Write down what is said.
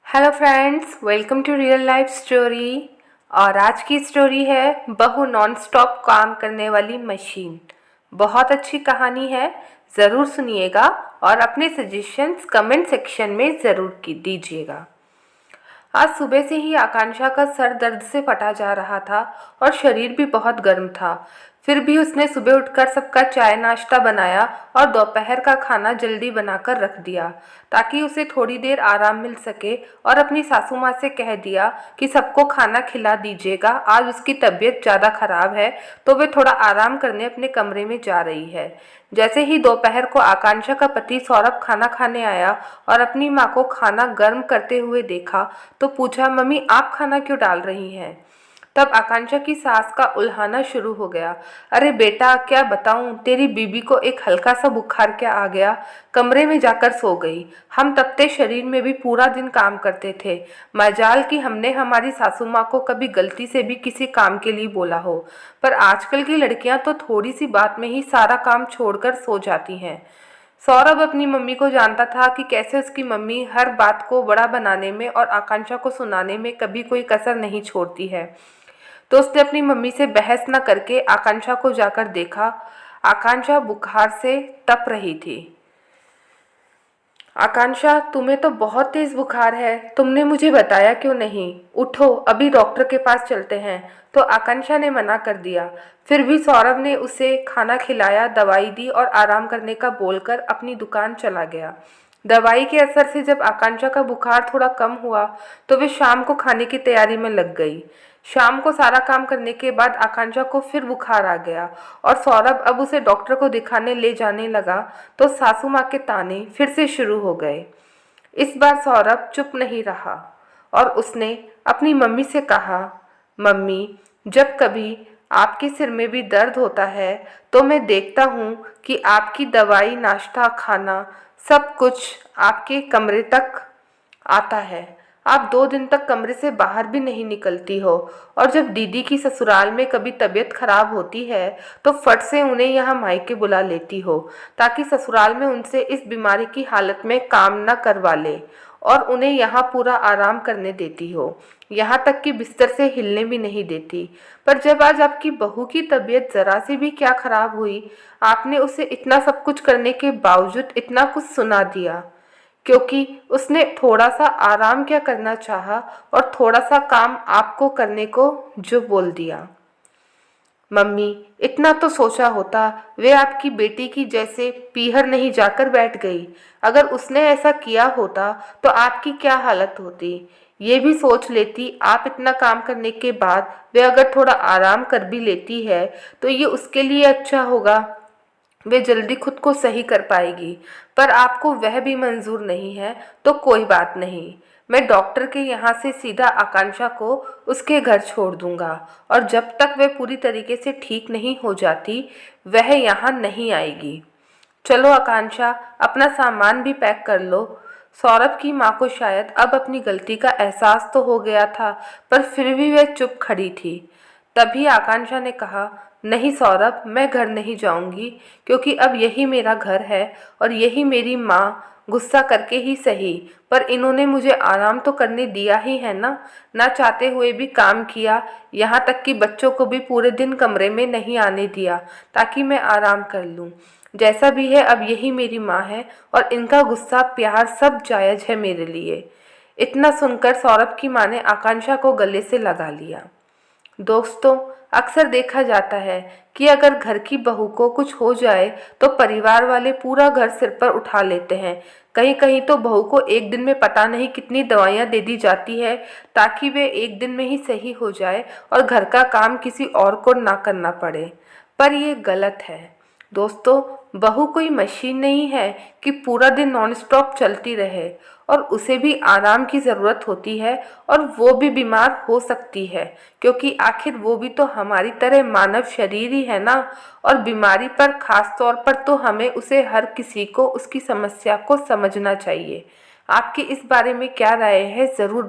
Hello friends, welcome to real life story. और आज की स्टोरी है बहू नॉन स्टॉप काम करने वाली मशीन। बहुत अच्छी कहानी है, ज़रूर सुनिएगा और अपने सजेशंस कमेंट सेक्शन में ज़रूर दीजिएगा। आज सुबह से ही आकांक्षा का सर दर्द से फटा जा रहा था और शरीर भी बहुत गर्म था। फिर भी उसने सुबह उठकर सबका चाय नाश्ता बनाया और दोपहर का खाना जल्दी बनाकर रख दिया ताकि उसे थोड़ी देर आराम मिल सके, और अपनी सासू माँ से कह दिया कि सबको खाना खिला दीजिएगा, आज उसकी तबीयत ज़्यादा ख़राब है तो वे थोड़ा आराम करने अपने कमरे में जा रही है। जैसे ही दोपहर को आकांक्षा का पति सौरभ खाना खाने आया और अपनी माँ को खाना गर्म करते हुए देखा तो पूछा, मम्मी आप खाना क्यों डाल रही हैं? तब आकांक्षा की सास का उल्हाना शुरू हो गया। अरे बेटा, क्या बताऊं, तेरी बीबी को एक हल्का सा बुखार क्या आ गया, कमरे में जाकर सो गई। हम तपते शरीर में भी पूरा दिन काम करते थे। मजाल कि हमने हमारी सासू माँ को कभी गलती से भी किसी काम के लिए बोला हो, पर आजकल की लड़कियां तो थोड़ी सी बात में ही सारा काम छोड़कर सो जाती हैं। सौरभ अपनी मम्मी को जानता था कि कैसे उसकी मम्मी हर बात को बड़ा बनाने में और आकांक्षा को सुनाने में कभी कोई कसर नहीं छोड़ती है। तो उसने अपनी मम्मी से बहस न करके आकांक्षा को जाकर देखा। आकांक्षा बुखार से तप रही थी। आकांक्षा, तुम्हें तो बहुत तेज बुखार है, तुमने मुझे बताया क्यों नहीं? उठो, अभी डॉक्टर के पास चलते हैं। तो आकांक्षा ने मना कर दिया। फिर भी सौरभ ने उसे खाना खिलाया, दवाई दी और आराम करने का बोलकर अपनी दुकान चला गया। दवाई के असर से जब आकांक्षा का बुखार थोड़ा कम हुआ तो वे शाम को खाने की तैयारी में लग गई। शाम को सारा काम करने के बाद आकांक्षा को फिर बुखार आ गया और सौरभ अब उसे डॉक्टर को दिखाने ले जाने लगा तो सासू माँ के ताने फिर से शुरू हो गए। इस बार सौरभ चुप नहीं रहा और उसने अपनी मम्मी से कहा, मम्मी, जब कभी आपके सिर में भी दर्द होता है तो मैं देखता हूँ कि आपकी दवाई, नाश्ता, खाना सब कुछ आपके कमरे तक आता है। आप 2 दिन तक कमरे से बाहर भी नहीं निकलती हो, और जब दीदी की ससुराल में कभी तबीयत खराब होती है तो फट से उन्हें यहाँ मायके बुला लेती हो ताकि ससुराल में उनसे इस बीमारी की हालत में काम न करवा ले और उन्हें यहाँ पूरा आराम करने देती हो, यहाँ तक कि बिस्तर से हिलने भी नहीं देती। पर जब आज आपकी बहू की तबीयत ज़रा सी भी क्या खराब हुई, आपने उसे इतना सब कुछ करने के बावजूद इतना कुछ सुना दिया, क्योंकि उसने थोड़ा सा आराम क्या करना चाहा और थोड़ा सा काम आपको करने को जो बोल दिया। मम्मी, इतना तो सोचा होता, वे आपकी बेटी की जैसे पीहर नहीं जाकर बैठ गई। अगर उसने ऐसा किया होता तो आपकी क्या हालत होती, ये भी सोच लेती। आप इतना काम करने के बाद वे अगर थोड़ा आराम कर भी लेती है तो ये उसके लिए अच्छा होगा, वे जल्दी खुद को सही कर पाएगी। पर आपको वह भी मंजूर नहीं है तो कोई बात नहीं, मैं डॉक्टर के यहाँ से सीधा आकांक्षा को उसके घर छोड़ दूंगा, और जब तक वह पूरी तरीके से ठीक नहीं हो जाती वह यहाँ नहीं आएगी। चलो आकांक्षा, अपना सामान भी पैक कर लो। सौरभ की माँ को शायद अब अपनी गलती का एहसास तो हो गया था, पर फिर भी वह चुप खड़ी थी। तभी आकांक्षा ने कहा, नहीं सौरभ, मैं घर नहीं जाऊंगी, क्योंकि अब यही मेरा घर है और यही मेरी माँ, गुस्सा करके ही सही, पर इन्होंने मुझे आराम तो करने दिया ही है ना चाहते हुए भी काम किया, यहाँ तक कि बच्चों को भी पूरे दिन कमरे में नहीं आने दिया ताकि मैं आराम कर लूँ। जैसा भी है, अब यही मेरी माँ है और इनका गुस्सा, प्यार सब जायज़ है मेरे लिए। इतना सुनकर सौरभ की माँ ने आकांक्षा को गले से लगा लिया। दोस्तों, अक्सर देखा जाता है कि अगर घर की बहू को कुछ हो जाए तो परिवार वाले पूरा घर सिर पर उठा लेते हैं। कहीं कहीं तो बहू को एक दिन में पता नहीं कितनी दवाइयाँ दे दी जाती है ताकि वे एक दिन में ही सही हो जाए और घर का काम किसी और को ना करना पड़े, पर ये गलत है। दोस्तों, बहू कोई मशीन नहीं है कि पूरा दिन नॉन स्टॉप चलती रहे, और उसे भी आराम की ज़रूरत होती है और वो भी बीमार हो सकती है, क्योंकि आखिर वो भी तो हमारी तरह मानव शरीर ही है ना। और बीमारी पर ख़ास तौर पर तो हमें उसे, हर किसी को उसकी समस्या को समझना चाहिए। आपकी इस बारे में क्या राय है, ज़रूर